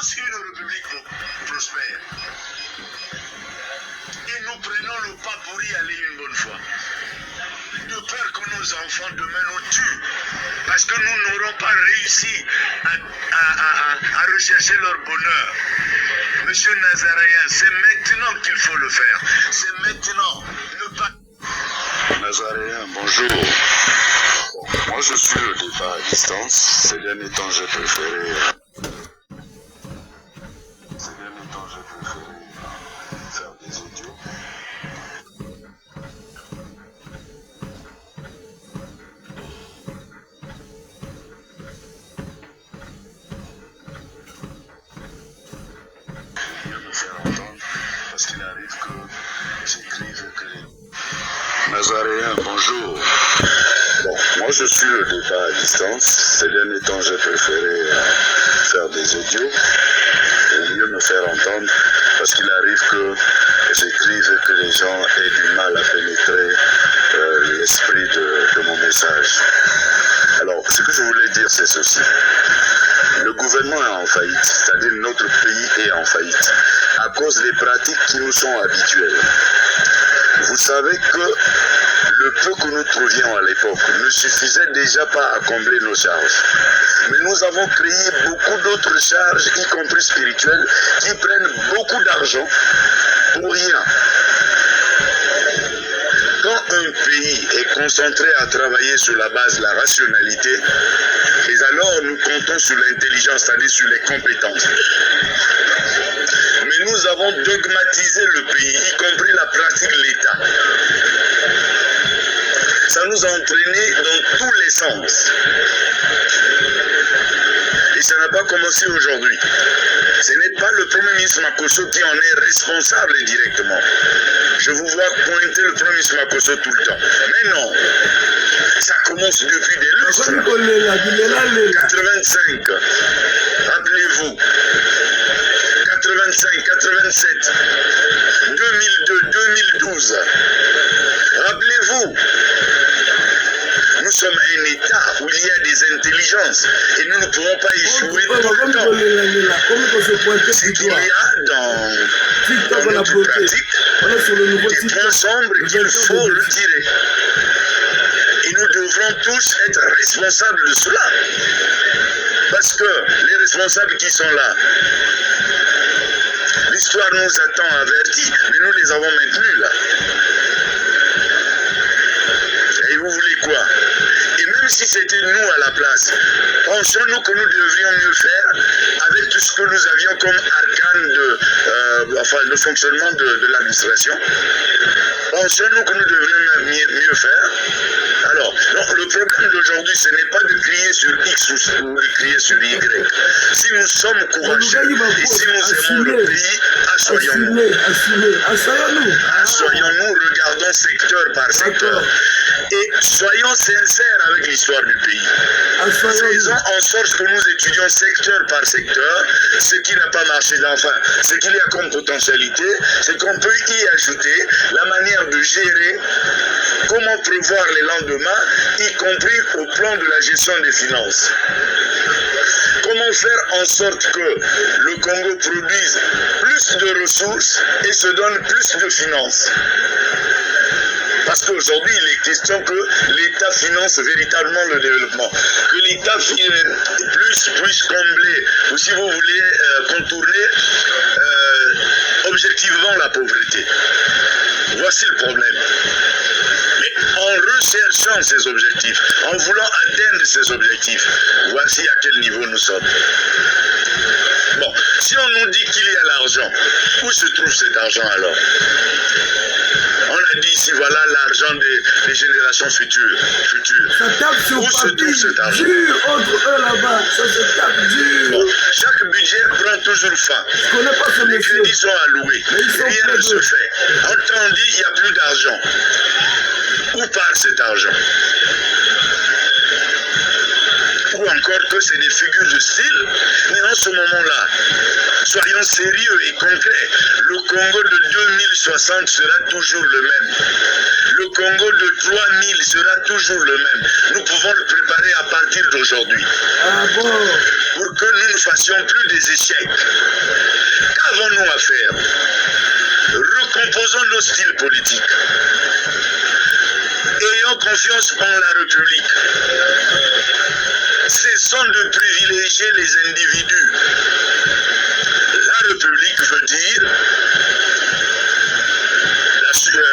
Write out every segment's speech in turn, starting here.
aussi une république prospère. Et nous prenons le pas pour y aller une bonne fois. De peur que nos enfants demain nous tuent. Parce que nous n'aurons pas réussi à rechercher leur bonheur. Monsieur Nazaréen, c'est maintenant qu'il faut le faire. C'est maintenant. Ne pas... Nazaréen, bonjour. Moi, je suis au départ à distance. Ces derniers temps, j'ai préféré... faire des audios. Me faire entendre, parce qu'il arrive que j'écrive que les... Nazaréen, bonjour. Bon, moi je suis au départ à distance. Ces derniers temps, j'ai préféré faire des audios et mieux me faire entendre, parce qu'il arrive que j'écrive que les gens aient du mal à pénétrer l'esprit de mon message. Alors, ce que je voulais dire, c'est ceci. Le gouvernement est en faillite, c'est-à-dire notre pays est en faillite, à cause des pratiques qui nous sont habituelles. Vous savez que le peu que nous trouvions à l'époque ne suffisait déjà pas à combler nos charges. Mais nous avons créé beaucoup d'autres charges, y compris spirituelles, qui prennent beaucoup d'argent pour rien. Quand un pays est concentré à travailler sur la base de la rationalité, et alors nous comptons sur l'intelligence, c'est-à-dire sur les compétences. Mais nous avons dogmatisé le pays, y compris la pratique de l'État. Ça nous a entraînés dans tous les sens. Et ça n'a pas commencé aujourd'hui. Ce n'est pas le Premier ministre Makosso qui en est responsable directement. Je vous vois pointer le Premier ministre Makosso tout le temps. Mais non, ça commence depuis des lustres. 85, rappelez-vous. 85, 87, 2002, 2012. Rappelez-vous. Nous sommes un État où il y a des intelligences et nous ne pouvons pas échouer tout le temps. Ce qu'il y a dans notre pratique, des points sombres qu'il faut retirer. Et nous devrons tous être responsables de cela. Parce que les responsables qui sont là, l'histoire nous a tant avertis, mais nous les avons maintenus là. Et vous voulez quoi? Et même si c'était nous à la place, pensons-nous que nous devrions mieux faire avec tout ce que nous avions comme arcane de fonctionnement de l'administration? Pensons-nous que nous devrions mieux faire? Alors, donc, le problème d'aujourd'hui, ce n'est pas de crier sur X ou de crier sur Y. Si nous sommes courageux et si nous aimons le pays, assoyons-nous. Assoyons-nous, regardons secteur par secteur. Et soyons sincères avec l'histoire du pays. Faisons en sorte que nous étudions secteur par secteur ce qui n'a pas marché, enfin, ce qu'il y a comme potentialité, ce qu'on peut y ajouter, la manière de gérer, comment prévoir les lendemains, y compris au plan de la gestion des finances. Comment faire en sorte que le Congo produise plus de ressources et se donne plus de finances? Parce qu'aujourd'hui, il est question que l'État finance véritablement le développement. Que l'État puisse combler, ou si vous voulez, contourner objectivement la pauvreté. Voici le problème. Mais en recherchant ces objectifs, en voulant atteindre ces objectifs, voici à quel niveau nous sommes. Bon, si on nous dit qu'il y a l'argent, où se trouve cet argent alors? On a dit ici, voilà l'argent des générations futures. Où se trouve cet argent? Bon, chaque budget prend toujours fin. Les crédits sont alloués. Rien ne se fait. Autrement dit, il n'y a plus d'argent. Où part cet argent? Ou encore que c'est des figures de style, mais en ce moment-là, soyons sérieux et concrets. Le Congo de 2060 sera toujours le même. Le Congo de 3000 sera toujours le même. Nous pouvons le préparer à partir d'aujourd'hui. Pour que nous ne fassions plus des échecs. Qu'avons-nous à faire? Recomposons nos styles politiques. Ayons confiance en la République. Cessons de privilégier les individus. La République veut dire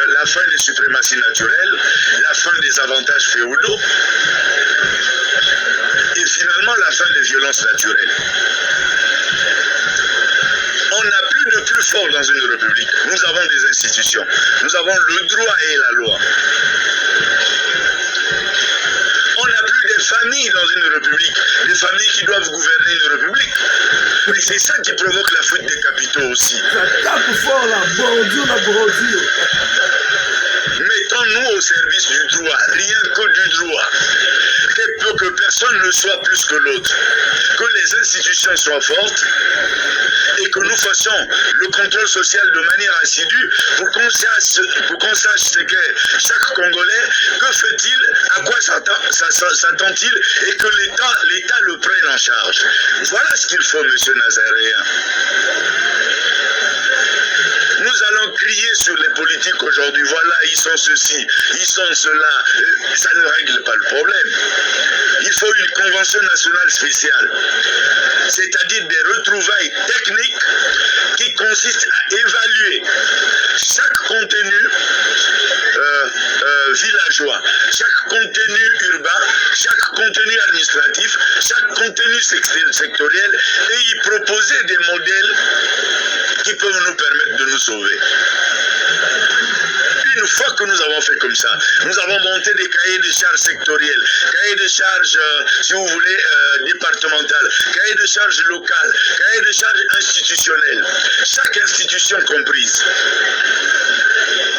la fin des suprématies naturelles, la fin des avantages féodaux et finalement la fin des violences naturelles. On n'a plus de plus fort dans une république. Nous avons des institutions. Nous avons le droit et la loi. On n'a plus des familles dans une république, des familles qui doivent gouverner une république. Mais c'est ça qui provoque la fuite des capitaux aussi. Mettons-nous au service du droit, rien que du droit. Que personne ne soit plus que l'autre. Que les institutions soient fortes et que nous fassions le contrôle social de manière assidue pour qu'on sache ce qu'est chaque Congolais, que fait-il, à quoi s'attend-il et que l'État le prenne en charge. Voilà ce qu'il faut, monsieur Nazaréen. Nous allons crier sur les politiques aujourd'hui. Voilà, ils sont ceci, ils sont cela. Ça ne règle pas le problème. Il faut une convention nationale spéciale, c'est-à-dire des retrouvailles techniques qui consistent à évaluer chaque contenu villageois, chaque contenu urbain, chaque contenu administratif, chaque contenu sectoriel et y proposer des modèles qui peuvent nous permettre de nous sauver. Une fois que nous avons fait comme ça, nous avons monté des cahiers de charges sectoriels, cahiers de charges, si vous voulez, départementales, cahiers de charges locales, cahiers de charges institutionnels, chaque institution comprise.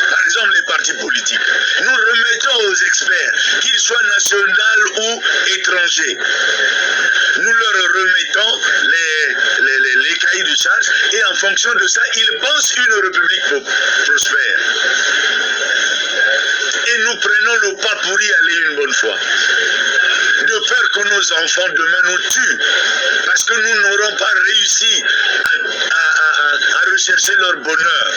Par exemple, les partis politiques. Nous remettons aux experts, qu'ils soient nationaux ou étrangers. Nous leur remettons les cahiers de charges et en fonction de ça, ils pensent une république prospère. Et nous prenons le pas pour y aller une bonne fois. De peur que nos enfants demain nous tuent, parce que nous n'aurons pas réussi à rechercher leur bonheur.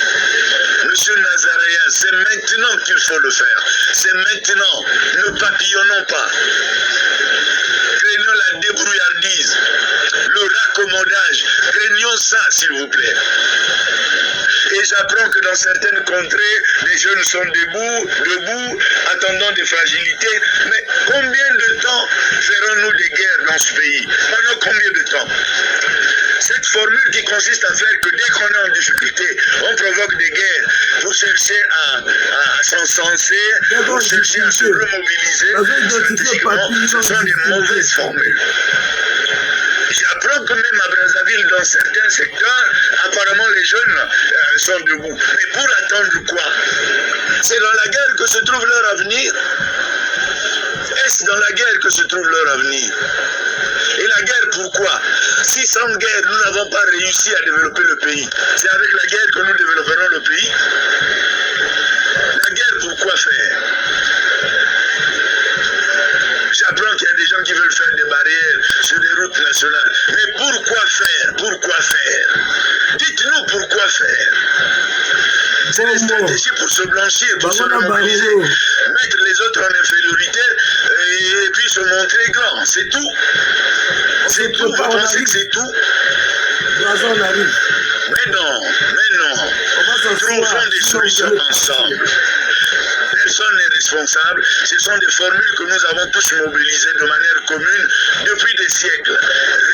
Monsieur Nazaréen, c'est maintenant qu'il faut le faire. C'est maintenant. Ne papillonnons pas. Craignons la débrouillardise, le raccommodage. Craignons ça, s'il vous plaît. Et j'apprends que dans certaines contrées, les jeunes sont debout, attendant des fragilités. Mais combien de temps ferons-nous des guerres dans ce pays? Pendant combien de temps? Cette formule qui consiste à faire que dès qu'on est en difficulté, on provoque des guerres pour chercher à s'encenser, pour chercher à se remobiliser, scientifiquement, ce sont des mauvaises formules. J'apprends que même à Brazzaville, dans certains secteurs, apparemment les jeunes sont debout. Mais pour attendre quoi? C'est dans la guerre que se trouve leur avenir? Est-ce dans la guerre que se trouve leur avenir? Et la guerre, pourquoi? Si sans guerre, nous n'avons pas réussi à développer le pays, c'est avec la guerre que nous développerons le pays. La guerre, pourquoi faire? J'apprends qu'il y a des gens qui veulent faire des barrières sur des routes nationales. Mais pourquoi faire? Pourquoi faire? Dites-nous pourquoi faire. C'est une stratégie pour se blanchir, pour se remobiliser, mettre les autres en infériorité et puis se montrer grand. C'est tout. C'est tout. Vous pensez que c'est tout? Mais non. Trouvons des solutions ensemble. Personne n'est responsable. Ce sont des formules que nous avons tous mobilisées de manière commune depuis des siècles.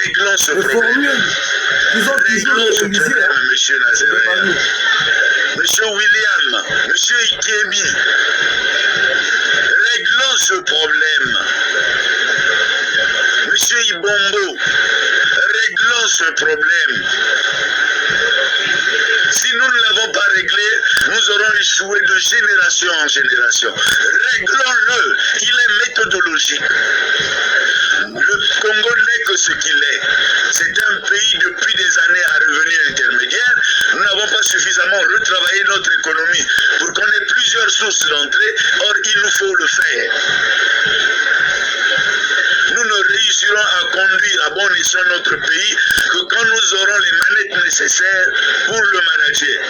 Réglons ce problème. Réglons ce problème, monsieur Nazaréen. Monsieur William, monsieur Ikebi. Réglons ce problème. Monsieur Ibombo. Réglons ce problème. Si nous ne l'avons pas réglé, nous aurons échoué de génération en génération. Réglons-le. Il est méthodologique. Le Congo n'est que ce qu'il est. C'est un pays depuis des années à revenu intermédiaire. Nous n'avons pas suffisamment retravaillé notre économie pour qu'on ait plusieurs sources d'entrée. Or, il nous faut le faire. Nous ne réussirons à conduire à bon conditions notre pays que quand nous aurons les manettes nécessaires pour le manager.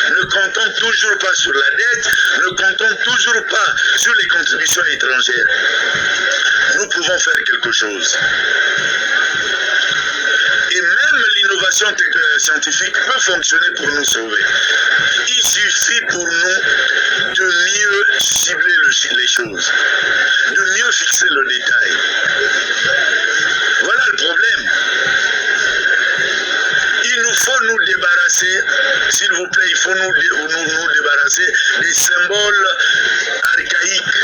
Ne comptons toujours pas sur la dette, ne comptons toujours pas sur les contributions étrangères. Nous pouvons faire quelque chose. Et même l'innovation scientifique peut fonctionner pour nous sauver. Il suffit pour nous de mieux cibler les choses, de mieux fixer le détail. Voilà le problème. Il nous faut nous débarrasser, s'il vous plaît, il faut nous débarrasser des symboles archaïques,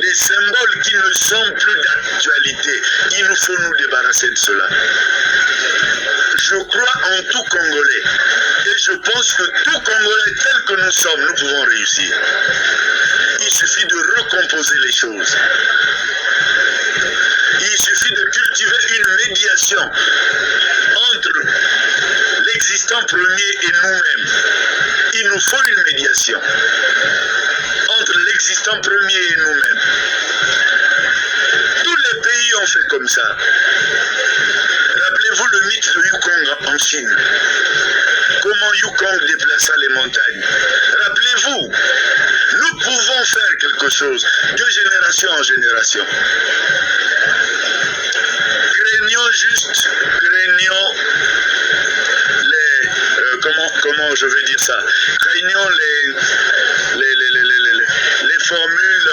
des symboles qui ne sont plus d'actualité. Il nous faut nous débarrasser de cela. Je crois en tout Congolais et je pense que tout Congolais tel que nous sommes, nous pouvons réussir. Il suffit de recomposer les choses. Il suffit de cultiver une médiation entre l'existant premier et nous-mêmes. Il nous faut une médiation entre l'existant premier et nous-mêmes. Tous les pays ont fait comme ça. Rappelez-vous le mythe de Yukong en Chine. Comment Yukong déplaça les montagnes. Rappelez-vous, nous pouvons faire quelque chose de génération en génération. Craignons les comment je vais dire ça, craignons les formules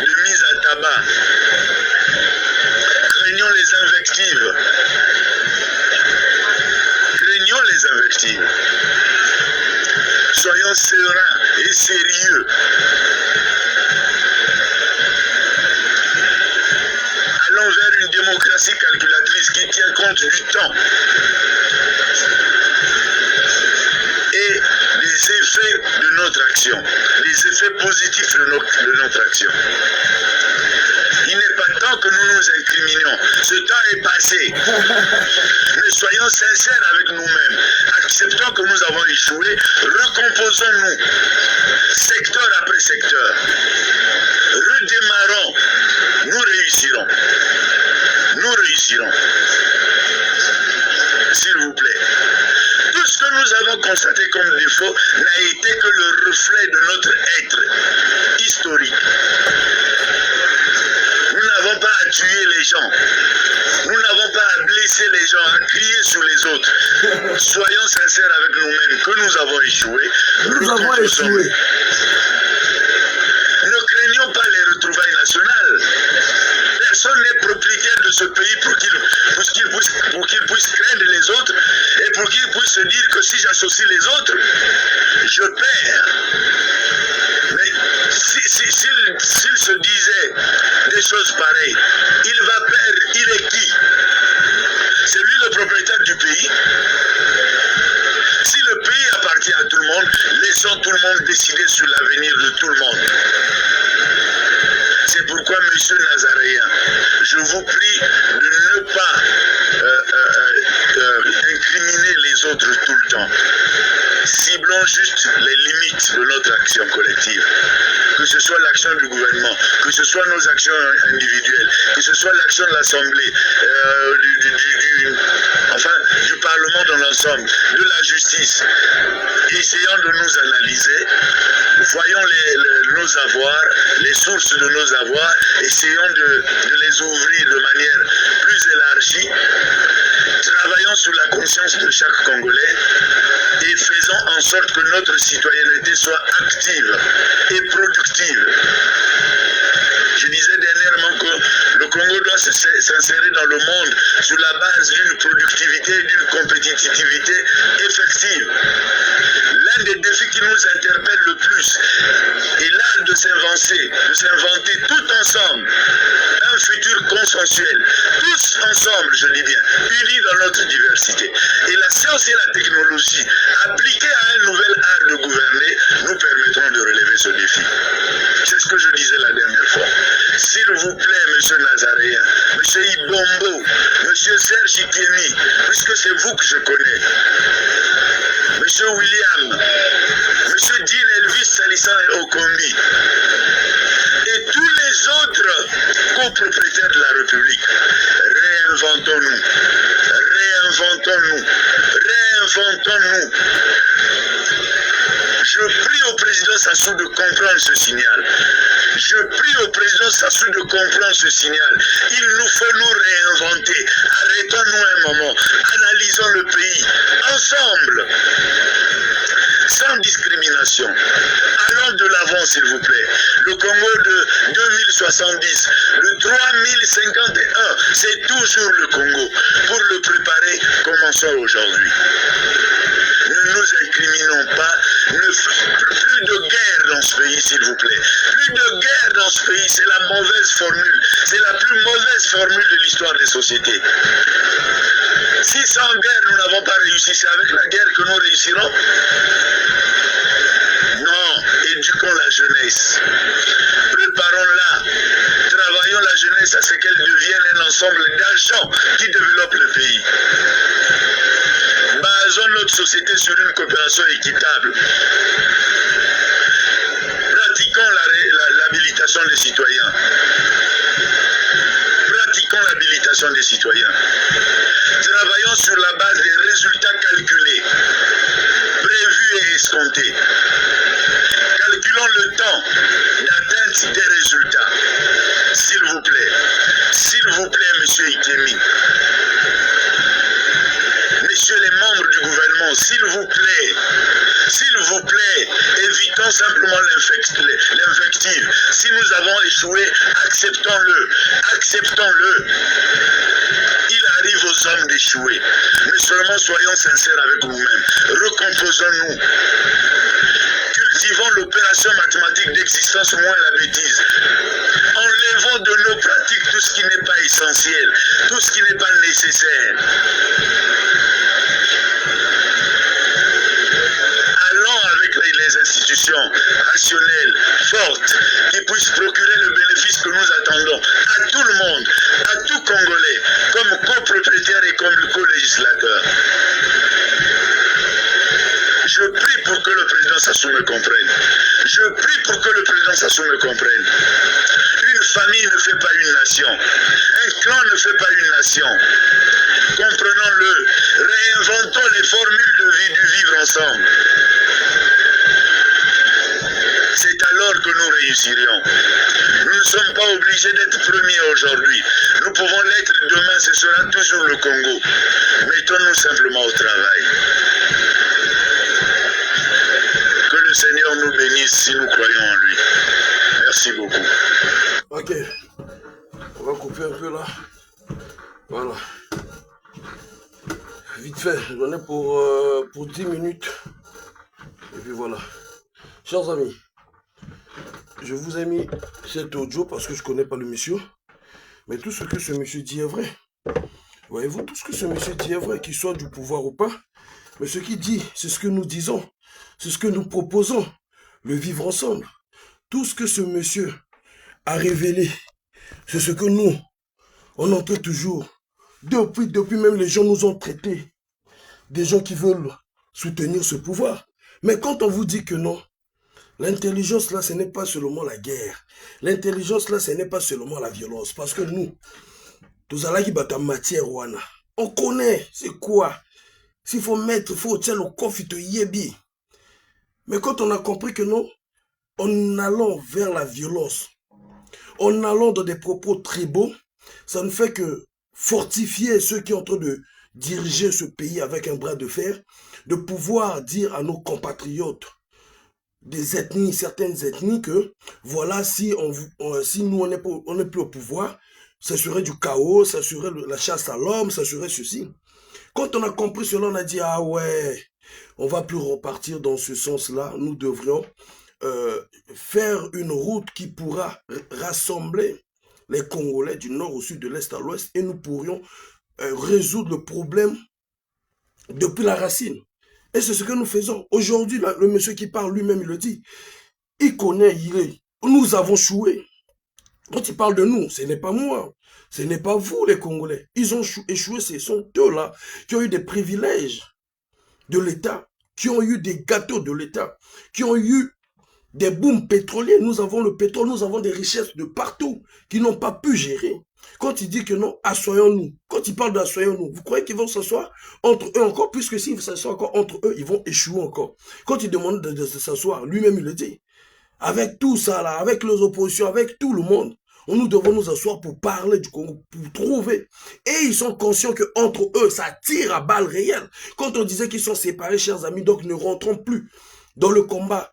de mise à tabac, craignons les invectives, soyons sereins et sérieux. Allons vers une démocratie calculatrice qui tient compte du temps et des effets de notre action, les effets positifs de notre action. Il n'est pas temps que nous nous incriminions. Ce temps est passé. Mais soyons sincères avec nous-mêmes. Acceptons que nous avons échoué. Recomposons-nous, secteur après secteur. Redémarrons. Nous réussirons. Nous réussirons. S'il vous plaît. Tout ce que nous avons constaté comme défaut n'a été que le reflet de notre être historique. Nous n'avons pas à tuer les gens. Nous n'avons pas à blesser les gens, à crier sur les autres. Soyons sincères avec nous-mêmes que nous avons échoué. Nous avons échoué. Ne craignons pas les retrouvailles nationales. Personne n'est propriétaire de ce pays pour qu'il puisse craindre les autres et pour qu'il puisse se dire que si j'associe les autres, je perds. Mais s'il se disait des choses pareilles, il va perdre. Il est qui? C'est lui le propriétaire du pays. Si le pays appartient à tout le monde, laissons tout le monde décider sur l'avenir de tout le monde. C'est pourquoi, monsieur Nazaréen, je vous prie de ne pas incriminer les autres tout le temps. Ciblons juste les limites de notre action collective. Que ce soit l'action du gouvernement, que ce soit nos actions individuelles, que ce soit l'action de l'Assemblée, du Parlement dans l'ensemble, de la justice. Essayons de nous analyser, voyons nos avoirs, les sources de nos avoirs, essayons de les ouvrir de manière plus élargie, travaillons sur la conscience de chaque Congolais et faisons en sorte que notre citoyenneté soit active et productive. Je disais dernièrement que le Congo doit s'insérer dans le monde sur la base d'une productivité et d'une compétitivité effective. L'un des défis qui nous interpelle le plus est l'art de s'inventer tout ensemble un futur consensuel, tous ensemble, je dis bien, unis dans notre diversité. Et la science et la technologie, appliquées à un nouvel art de gouverner, nous permettront de relever ce défi. C'est ce que je disais la dernière fois. S'il vous plaît, monsieur Nazaréen, monsieur Ibombo, monsieur Serge Ikiemi, puisque c'est vous que je connais, monsieur William, monsieur Dean Elvis Salissan Okombi, et tous les autres copropriétaires de la République. Réinventons-nous. Réinventons-nous. Réinventons-nous. Je prie au président Sassou de comprendre ce signal. Je prie au président Sassou de comprendre ce signal. Il nous faut nous réinventer. Arrêtons-nous un moment. Analysons le pays ensemble. Sans discrimination. Allons de l'avant, s'il vous plaît. Le Congo de 2070, le 3051, c'est toujours le Congo. Pour le préparer, commençons aujourd'hui. Ne nous incriminons pas. Plus de guerre dans ce pays, s'il vous plaît. Plus de guerre dans ce pays, c'est la mauvaise formule. C'est la plus mauvaise formule de l'histoire des sociétés. Si sans guerre, nous n'avons pas réussi, c'est avec la guerre que nous réussirons. Non, éduquons la jeunesse. Préparons-la. Travaillons la jeunesse à ce qu'elle devienne un ensemble d'agents qui développent le pays. Basons notre société sur une coopération équitable. Pratiquons l'habilitation des citoyens. Pratiquons l'habilitation des citoyens. Travaillons sur la base des résultats calculés, prévus et escomptés. Calculons le temps d'atteinte des résultats. S'il vous plaît, monsieur Ikemi. Messieurs les membres du gouvernement, s'il vous plaît, évitons simplement l'invective. Si nous avons échoué, acceptons-le. Il arrive aux hommes d'échouer. Mais seulement soyons sincères avec nous-mêmes. Recomposons-nous. Cultivons l'opération mathématique d'existence moins la bêtise. Enlevons de nos pratiques tout ce qui n'est pas essentiel, tout ce qui n'est pas nécessaire. Allons avec les institutions rationnelles, fortes, qui puissent procurer le bénéfice que nous attendons à tout le monde, à tout Congolais, comme copropriétaire et comme co-législateur. Je prie pour que le président Sassou me comprenne. Une famille ne fait pas une nation. Un clan ne fait pas une nation. Comprenons-le. Réinventons les formules de vie du vivre ensemble. C'est alors que nous réussirons. Nous ne sommes pas obligés d'être premiers aujourd'hui. Nous pouvons l'être demain, ce sera toujours le Congo. Mettons-nous simplement au travail. Que le Seigneur nous bénisse si nous croyons en lui. Merci beaucoup. Ok. On va couper un peu là. Voilà. Vite fait, j'en ai pour 10 minutes. Et puis voilà. Chers amis, je vous ai mis cet audio parce que je ne connais pas le monsieur. Mais tout ce que ce monsieur dit est vrai. Voyez-vous, tout ce que ce monsieur dit est vrai, qu'il soit du pouvoir ou pas. Mais ce qu'il dit, c'est ce que nous disons. C'est ce que nous proposons. Le vivre ensemble. Tout ce que ce monsieur a révélé, c'est ce que nous, on entend toujours. Depuis même les gens nous ont traités. Des gens qui veulent soutenir ce pouvoir. Mais quand on vous dit que non, l'intelligence là, ce n'est pas seulement la guerre. L'intelligence là, ce n'est pas seulement la violence. Parce que nous, tous allons qui battent matière, on connaît c'est quoi. S'il faut mettre, il faut tirer le coffre, il te yébi. Mais quand on a compris que non, en allant vers la violence, en allant dans des propos tribaux, ça ne fait que fortifier ceux qui sont en train de diriger ce pays avec un bras de fer, de pouvoir dire à nos compatriotes des ethnies, certaines ethnies, que voilà, si nous on n'est plus au pouvoir, ça serait du chaos, ça serait la chasse à l'homme, ça serait ceci. Quand on a compris cela, on a dit, ah ouais, on va plus repartir dans ce sens-là, nous devrions faire une route qui pourra rassembler les Congolais du nord au sud, de l'est à l'ouest, et nous pourrions résoudre le problème depuis la racine. Et c'est ce que nous faisons. Aujourd'hui, le monsieur qui parle lui-même, il le dit. Il connaît, nous avons échoué. Quand il parle de nous, ce n'est pas moi. Ce n'est pas vous, les Congolais. Ils ont échoué, ce sont eux-là qui ont eu des privilèges de l'État, qui ont eu des gâteaux de l'État, qui ont eu des booms pétroliers. Nous avons le pétrole, nous avons des richesses de partout qui n'ont pas pu gérer. Quand il dit que non, assoyons-nous. Quand il parle d'assoyons-nous, vous croyez qu'ils vont s'asseoir entre eux encore? Puisque s'ils s'assoient encore entre eux, ils vont échouer encore. Quand il demande de s'asseoir, lui-même il le dit. Avec tout ça là, avec les oppositions, avec tout le monde, nous devons nous asseoir pour parler du Congo, pour trouver. Et ils sont conscients qu'entre eux, ça tire à balles réelles. Quand on disait qu'ils sont séparés, chers amis, donc ne rentrons plus dans le combat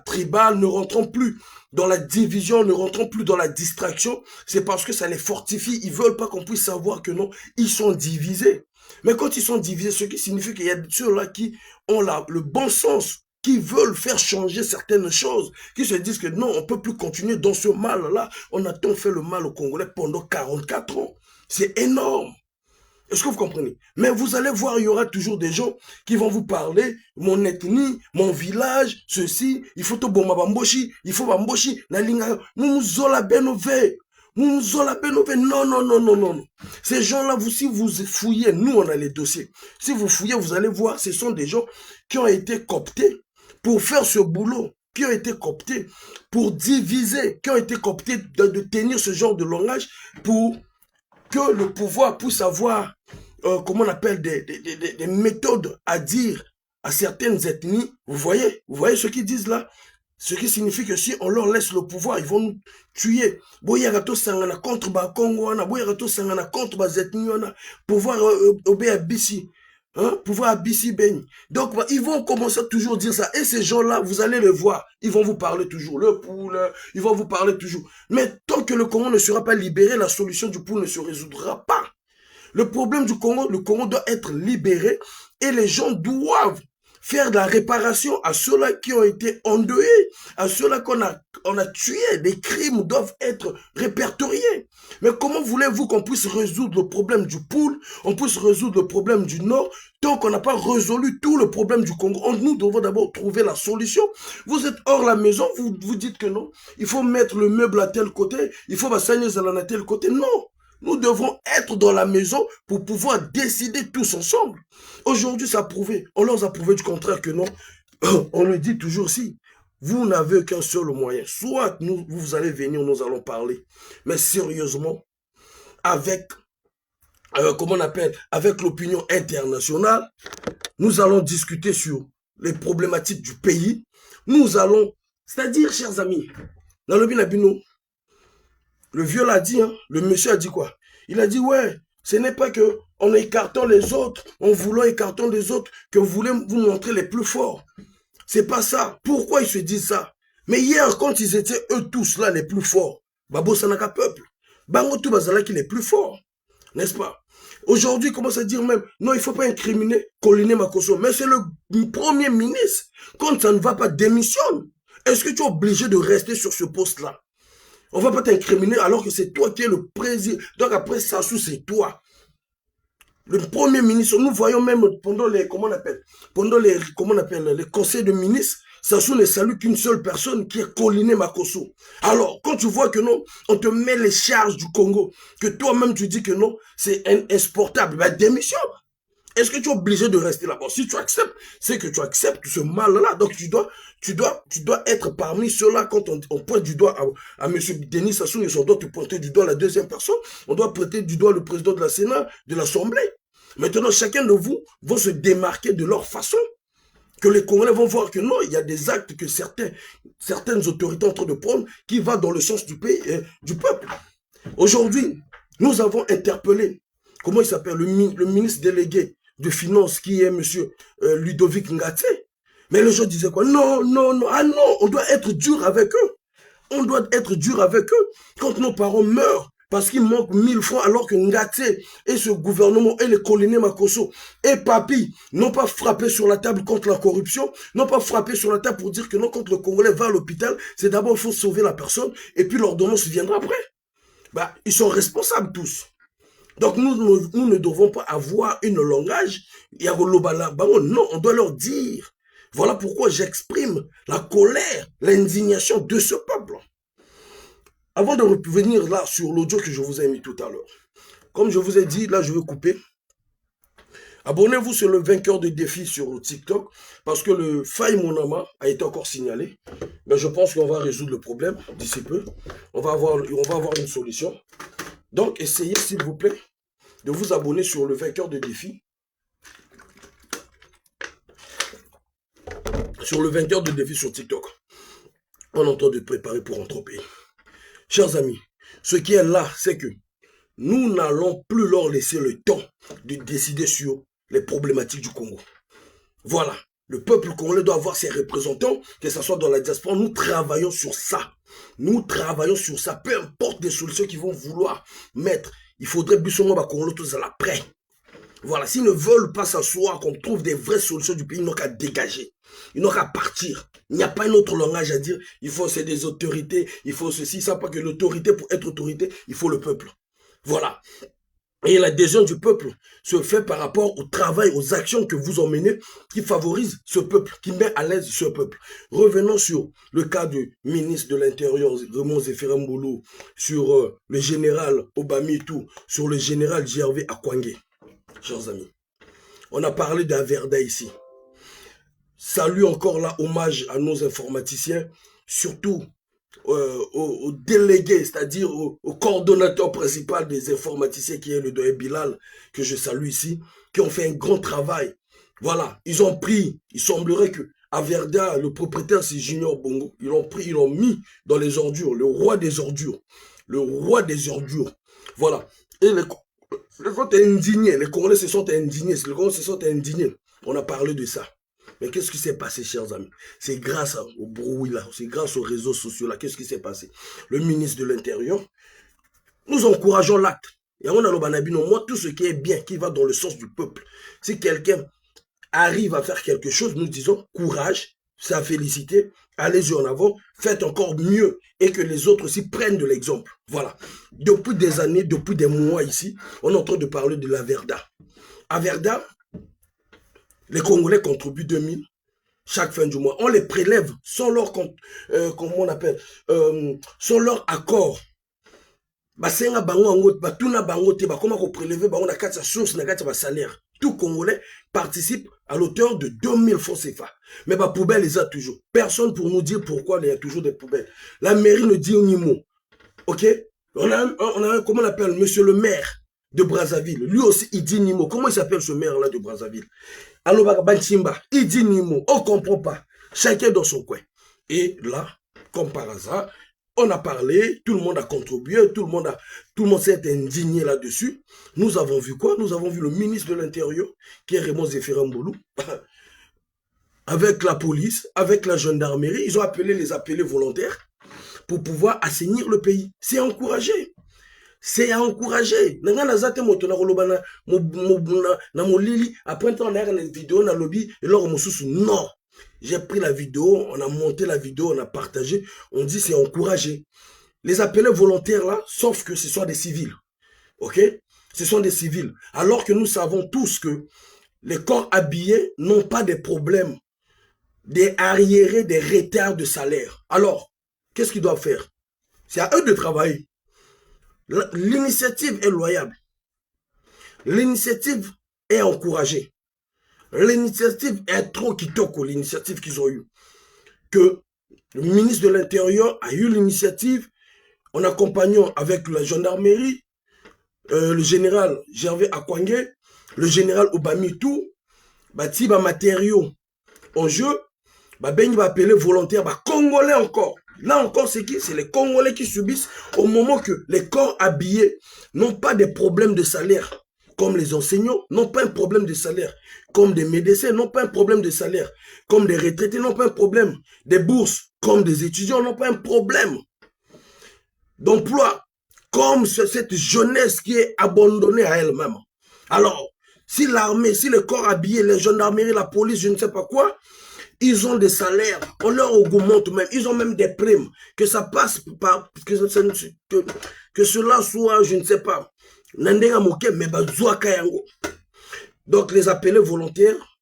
tribal, ne rentrons plus dans la division, ne rentrons plus dans la distraction. C'est parce que ça les fortifie. Ils veulent pas qu'on puisse savoir que non, ils sont divisés. Mais quand ils sont divisés, ce qui signifie qu'il y a ceux-là qui ont le bon sens, qui veulent faire changer certaines choses, qui se disent que non, on ne peut plus continuer dans ce mal-là. On a tant fait le mal aux Congolais pendant 44 ans. C'est énorme. Est-ce que vous comprenez? Mais vous allez voir, il y aura toujours des gens qui vont vous parler, mon ethnie, mon village, ceci, il faut tout bon bamboshi, il faut bamboshi, na linga, mouzola benove, mouzola benove, non, non, non, non, non. Ces gens-là, si vous fouillez, nous on a les dossiers, si vous fouillez, vous allez voir, ce sont des gens qui ont été cooptés pour faire ce boulot, qui ont été cooptés pour diviser, qui ont été cooptés de tenir ce genre de langage pour que le pouvoir puisse avoir, comment on appelle, des méthodes à dire à certaines ethnies. Vous voyez ce qu'ils disent là? Ce qui signifie que si on leur laisse le pouvoir, ils vont nous tuer. Boyagato sangana contre Bakongo, boyagato sangana contre bas ethnies, pouvoir obéir à Bissi. Hein, pouvoir à Bissi Beni. Donc, ils vont commencer à toujours dire ça. Et ces gens-là, vous allez les voir. Ils vont vous parler toujours. Le poule, ils vont vous parler toujours. Mais tant que le Congo ne sera pas libéré, la solution du poule ne se résoudra pas. Le problème du Congo, le Congo doit être libéré et les gens doivent faire de la réparation à ceux-là qui ont été endeuillés, à ceux-là qu'on a tués. Des crimes doivent être répertoriés. Mais comment voulez-vous qu'on puisse résoudre le problème du Poul, on puisse résoudre le problème du Nord, tant qu'on n'a pas résolu tout le problème du Congo? Nous devons d'abord trouver la solution. Vous êtes hors la maison, vous dites que non, il faut mettre le meuble à tel côté, il faut bassigner à tel côté. Non. Nous devons être dans la maison pour pouvoir décider tous ensemble. Aujourd'hui, ça a prouvé. On leur a prouvé du contraire que non. On le dit toujours si. Vous n'avez qu'un seul moyen. Soit vous allez venir, nous allons parler. Mais sérieusement, avec, comment on appelle, avec l'opinion internationale, nous allons discuter sur les problématiques du pays. Nous allons, c'est-à-dire, chers amis, dans le Binabino, le vieux l'a dit, hein, le monsieur a dit quoi? Il a dit, ouais, ce n'est pas que en écartant les autres, en voulant écarter les autres, que vous voulez vous montrer les plus forts. C'est pas ça. Pourquoi ils se disent ça? Mais hier, quand ils étaient eux tous là, les plus forts, Babo Sanaka peuple, Bango tout Bazalaki les plus forts, n'est-ce pas? Aujourd'hui, il commence à dire même, non, il ne faut pas incriminer Koliné Makosso, mais c'est le premier ministre. Quand ça ne va pas, démissionne. Est-ce que tu es obligé de rester sur ce poste-là? On ne va pas t'incriminer alors que c'est toi qui es le président. Donc après Sassou, c'est toi. Le premier ministre, nous voyons même pendant les, comment on appelle, les conseils de ministres, Sassou ne salue qu'une seule personne qui est Koliné Makosso. Alors, quand tu vois que non, on te met les charges du Congo, que toi-même tu dis que non, c'est inexportable, ben démissionne. Est-ce que tu es obligé de rester là-bas? Si tu acceptes, c'est que tu acceptes ce mal-là. Donc tu dois être parmi ceux-là quand on pointe du doigt à M. Denis Sassou Nguesso. On doit te pointer du doigt la deuxième personne. On doit pointer du doigt le président de la Sénat, de l'Assemblée. Maintenant, chacun de vous va se démarquer de leur façon. Que les Congolais vont voir que non, il y a des actes que certaines autorités sont en train de prendre qui vont dans le sens du pays et du peuple. Aujourd'hui, nous avons interpellé, comment il s'appelle, le ministre délégué de Finances qui est M. Ludovic Ngate. Mais les gens disaient quoi? Non, non, non, ah non, on doit être dur avec eux. On doit être dur avec eux. Quand nos parents meurent, parce qu'il manque 1000 francs, alors que Ngate et ce gouvernement et les Koliné Makosso et Papi n'ont pas frappé sur la table contre la corruption, n'ont pas frappé sur la table pour dire que non, quand le Congolais va à l'hôpital, c'est d'abord il faut sauver la personne et puis l'ordonnance viendra après. Bah, ils sont responsables tous. Donc nous ne devons pas avoir une langage, non, on doit leur dire. Voilà pourquoi j'exprime la colère, l'indignation de ce peuple. Avant de revenir là sur l'audio que je vous ai mis tout à l'heure, comme je vous ai dit, là je vais couper. Abonnez-vous sur le vainqueur de défi sur TikTok parce que le faille Monama a été encore signalé. Mais je pense qu'on va résoudre le problème d'ici peu. On va avoir une solution. Donc, essayez, s'il vous plaît, de vous abonner sur le vainqueur de défi. Sur le vainqueur de défi sur TikTok. On est en train de préparer pour rentrer au pays. Chers amis, ce qui est là, c'est que nous n'allons plus leur laisser le temps de décider sur les problématiques du Congo. Voilà. Le peuple congolais doit avoir ses représentants, que ce soit dans la diaspora. Nous travaillons sur ça. Nous travaillons sur ça. Peu importe les solutions qu'ils vont vouloir mettre. Il faudrait Bissongo Congolais tous à la près. Voilà. S'ils ne veulent pas s'asseoir, qu'on trouve des vraies solutions du pays, ils n'ont qu'à dégager. Ils n'ont qu'à partir. Il n'y a pas un autre langage à dire. Il faut, c'est des autorités. Il faut ceci. Ils ne savent pas que l'autorité, pour être autorité, il faut le peuple. Voilà. Et l'adhésion du peuple se fait par rapport au travail, aux actions que vous emmenez qui favorisent ce peuple, qui met à l'aise ce peuple. Revenons sur le cas du ministre de l'Intérieur, Raymond Zéphira Mboulou, sur le général Obamitou, sur le général Gervais Akwangé. Chers amis, on a parlé d'Averda ici. Salut encore là, hommage à nos informaticiens, surtout au délégué, c'est-à-dire au coordonnateur principal des informaticiens qui est le Doyen Bilal, que je salue ici, qui ont fait un grand travail. Voilà, ils ont pris, il semblerait que Averda, le propriétaire, c'est Junior Bongo, ils l'ont pris, ils l'ont mis dans les ordures, le roi des ordures. Le roi des ordures. Voilà. Et les gens sont indignés, les Congolais se sont indignés, les Congolais se sont indignés. On a parlé de ça. Mais qu'est-ce qui s'est passé, chers amis? C'est grâce au bruit là, c'est grâce aux réseaux sociaux là. Qu'est-ce qui s'est passé? Le ministre de l'Intérieur, nous encourageons l'acte. Et on a le banabino, moi, tout ce qui est bien, qui va dans le sens du peuple. Si quelqu'un arrive à faire quelque chose, nous disons courage, c'est à féliciter, allez-y en avant, faites encore mieux et que les autres aussi prennent de l'exemple. Voilà. Depuis des années, depuis des mois ici, on est en train de parler de l'Averda. Averda, les Congolais contribuent 2000 chaque fin du mois. On les prélève sans leur, comment on appelle, sans leur accord. Basenga bango angot, batuna bango te, comment qu'on prélève, on a 4 sources, on a 4 salaires. Tout Congolais participe à l'auteur de 2000 francs CFA. Mais bah poubelle les a toujours. Personne pour nous dire pourquoi il y a toujours des poubelles. La mairie ne dit ni mot. Ok? On a comment on appelle, monsieur le maire de Brazzaville. Lui aussi, il dit ni mot. Comment il s'appelle ce maire-là de Brazzaville? Alors, Banchimba, il dit ni mot. On ne comprend pas. Chacun dans son coin. Et là, comme par hasard, on a parlé, tout le monde a contribué, tout le monde s'est indigné là-dessus. Nous avons vu quoi? Nous avons vu le ministre de l'Intérieur, qui est Raymond Zéphira Mboulou, avec la police, avec la gendarmerie. Ils ont appelé les appelés volontaires pour pouvoir assainir le pays. C'est encouragé. C'est à encourager. Après, on a les vidéos, on a lobby, et là, non. J'ai pris la vidéo, on a monté la vidéo, on a partagé. On dit c'est encouragé. Les appelés volontaires là, sauf que ce sont des civils. Ok? Ce sont des civils. Alors que nous savons tous que les corps habillés n'ont pas de problèmes, des arriérés, des retards de salaire. Alors, qu'est-ce qu'ils doivent faire? C'est à eux de travailler. L'initiative est loyable. L'initiative est encouragée. L'initiative est trop kitoko, l'initiative qu'ils ont eue. Que le ministre de l'Intérieur a eu l'initiative en accompagnant avec la gendarmerie, le général Gervais Akwangé, le général Obamitou, bati ba matériaux en jeu, ba ben va appeler volontaire, ba Congolais encore. Là encore, c'est qui? C'est les Congolais qui subissent au moment que les corps habillés n'ont pas de problèmes de salaire. Comme les enseignants n'ont pas un problème de salaire. Comme des médecins n'ont pas un problème de salaire. Comme des retraités n'ont pas un problème. Des bourses, comme des étudiants n'ont pas un problème d'emploi. Comme cette jeunesse qui est abandonnée à elle-même. Alors, si l'armée, si le corps habillé, les gendarmeries, la police, je ne sais pas quoi, ils ont des salaires, on leur augmente même, ils ont même des primes, que ça passe par, que cela soit, je ne sais pas, donc les appelés volontaires,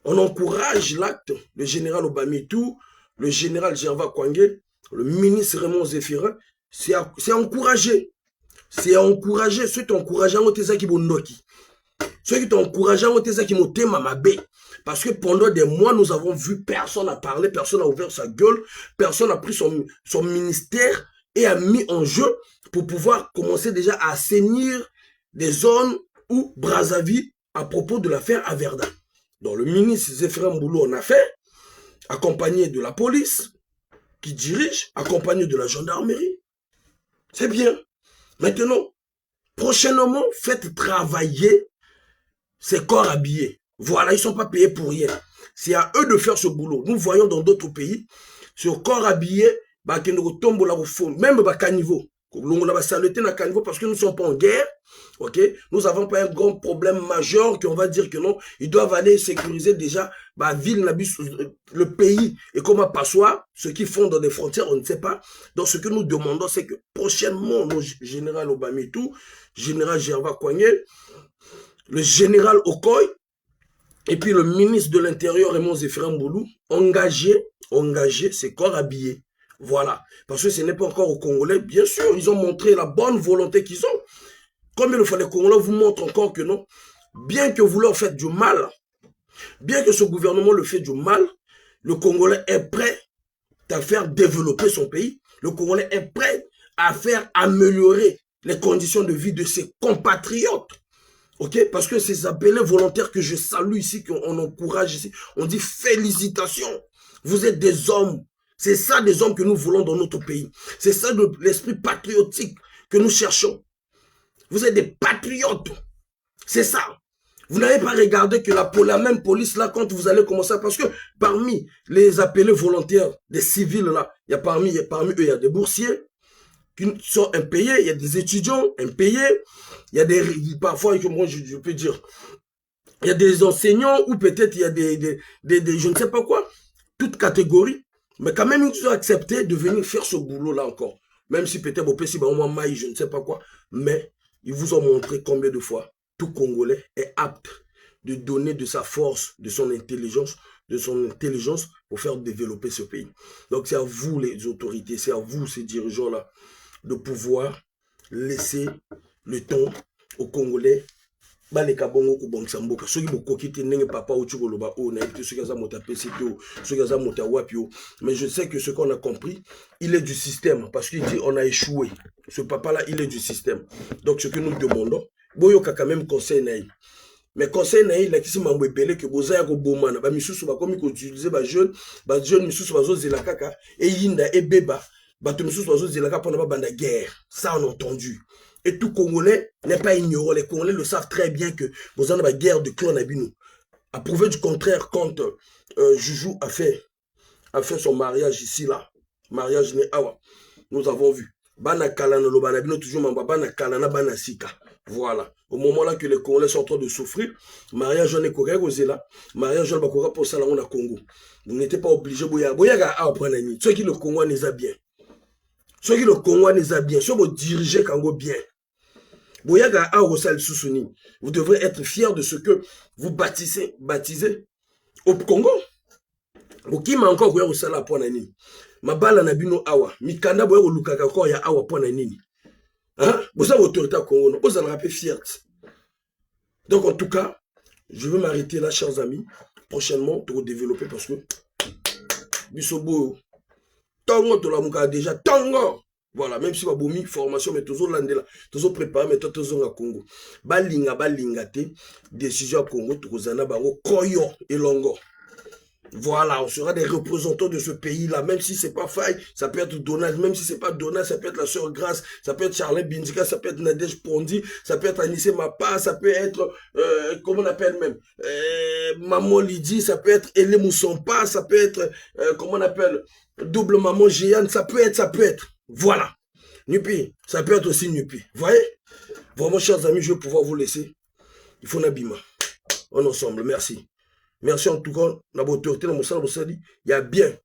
on encourage l'acte, le général Obamitou, le général Gervais Akwangé, le ministre Raymond Zéphira, c'est encouragé, c'est encouragé, c'est encourageant, Ceux qui t'ont encouragé, c'est qui m'ont mabé. Parce que pendant des mois, nous avons vu personne n'a parlé, personne n'a ouvert sa gueule, personne n'a pris son ministère et a mis en jeu pour pouvoir commencer déjà à assainir des zones où Brazzaville à propos de l'affaire Averda. Donc le ministre Zéphirin Mboulou en a fait, accompagné de la police qui dirige, accompagné de la gendarmerie. C'est bien. Maintenant, prochainement, faites travailler ces corps habillés. Voilà, ils ne sont pas payés pour rien. C'est à eux de faire ce boulot. Nous voyons dans d'autres pays, ce corps habillé, même caniveau. Parce que nous ne sommes pas en guerre. Okay? Nous n'avons pas un grand problème majeur qu'on va dire que non. Ils doivent aller sécuriser déjà la ville, le pays. Et comme à Passoir, ceux qui font dans des frontières, on ne sait pas. Donc ce que nous demandons, c'est que prochainement, le général Obamitou, général Gerva Kouagné, le général Okoy, et puis le ministre de l'Intérieur, Raymond Zéphirin Mboulou, engager ces corps habillés. Voilà. Parce que ce n'est pas encore aux Congolais. Bien sûr, ils ont montré la bonne volonté qu'ils ont. Combien de fois les Congolais vous montrent encore que non, bien que vous leur faites du mal, bien que ce gouvernement le fait du mal, le Congolais est prêt à faire développer son pays. Le Congolais est prêt à faire améliorer les conditions de vie de ses compatriotes. Ok, parce que ces appelés volontaires que je salue ici, qu'on encourage ici, on dit félicitations. Vous êtes des hommes. C'est ça des hommes que nous voulons dans notre pays. C'est ça l'esprit patriotique que nous cherchons. Vous êtes des patriotes. C'est ça. Vous n'avez pas regardé que la même police là, quand vous allez commencer, parce que parmi les appelés volontaires des civils là, il y a parmi eux, il y a des boursiers qui sont impayés, il y a des étudiants impayés, il y a des, parfois, moi je peux dire, il y a des enseignants ou peut-être il y a des je ne sais pas quoi, toute catégorie, mais quand même ils ont accepté de venir faire ce boulot là encore. Même si peut-être au PC, au moins maïs, je ne sais pas quoi, mais ils vous ont montré combien de fois tout Congolais est apte de donner de sa force, de son intelligence pour faire développer ce pays. Donc c'est à vous les autorités, c'est à vous ces dirigeants-là de pouvoir laisser le temps aux Congolais. Mais je sais que ce qu'on a compris, il est du système. Parce qu'il dit on a échoué. Ce papa-là, il est du système. Donc ce que nous demandons, boyoka quand même conseil naïf. Mais conseil naïf, là, qui s'est m'embêlé que boza yako bomana, ba misusu ba komi ko utiliser ba jeune misusu ba zo zela kaka, et yinda et beba, ba to misusu ba zo zela kaka pour ne pas banda guerre. Ça on a entendu. Et tout Congolais n'est pas ignorant. Les Congolais le savent très bien que vous en avez la guerre de clan Nabinou. À prouver du contraire quand Joujou a fait son mariage ici là. Mariage né awa. Nous avons vu. Bana kalana lo bana bino toujours mamba bana kalana bana sika. Voilà. Au moment là que les Congolais sont en train de souffrir, mariage n'est correct aux là. Mariage n'est pas correct pour ça là on a Congo. Vous n'étiez pas obligé boyaga a prendre ni. Ceux qui le Congo les a bien. Ceux qui le Congo les a bien. Ceux qui diriger Congo bien. Boyaga a Rosal Sousouni. Vous devrez être fiers de ce que vous baptisez au Congo. Qui m'a encore au sala pour nani. Mabala nabino awa. Mikanda boyo lukaka ko ya awa pour nani. Hein? Vous avez autorité au Congo. Vous allez rappeler fiers. Donc en tout cas, je vais m'arrêter là, chers amis. Prochainement, pour développer parce que Bisobo Tango to la muka déjà Tango. Voilà, même si vous avez une formation, mais toujours l'andela, toujours préparé, mais toujours au Congo. Balinga te, décision au Congo, Tozana Bango, Koyo et Longo. Voilà, on sera des représentants de ce pays-là, même si c'est pas Faye, ça peut être Donald, même si c'est pas Donald, ça peut être la sœur Grace, ça peut être Charlène Bindika, ça peut être Nadège Pondi, ça peut être Anissé Mapa, ça peut être, comment on appelle même, Maman Lydie, ça peut être Elé Moussompa, ça peut être, comment on appelle, Double Maman Géane, ça peut être. Voilà. Nupi, ça peut être aussi Nupi. Vous voyez? Vraiment, chers amis, je vais pouvoir vous laisser. Il faut n'abîmer. On est ensemble. Merci. Merci en tout cas. On a autorité dans mon salon. Il y a bien.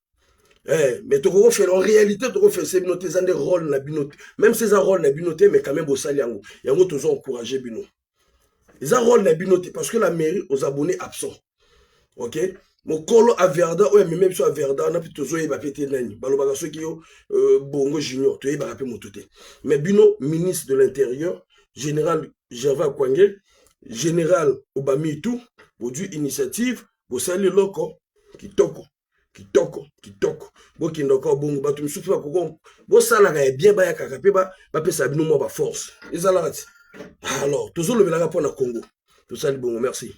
Mais tu refais en réalité, tu refais ces binotés, des rôles, même ces rôles, mais quand même, au salon, il y a toujours encouragé bino. Les rôles, parce que la mairie, aux abonnés absents. Ok? Mon colo à Verda, ouais, mais même sur Verda, on a plutôt zoé bapété nani. Balobaga ceux qui ont Bongo Junior, tu es barapé mon touté. Mais Bino, ministre de l'Intérieur, général Gerva Kouagné, général Obami tout, produit initiative, vous savez loko, kitoko, kitoko, kitoko. Vous qui n'avez pas bon, vous soufflez pas quoi. Vous savez bien, bah, kakape, bah, ça nous force. Et ça là. Alors, toujours le rapport à Congo. Tout ça, bon, merci.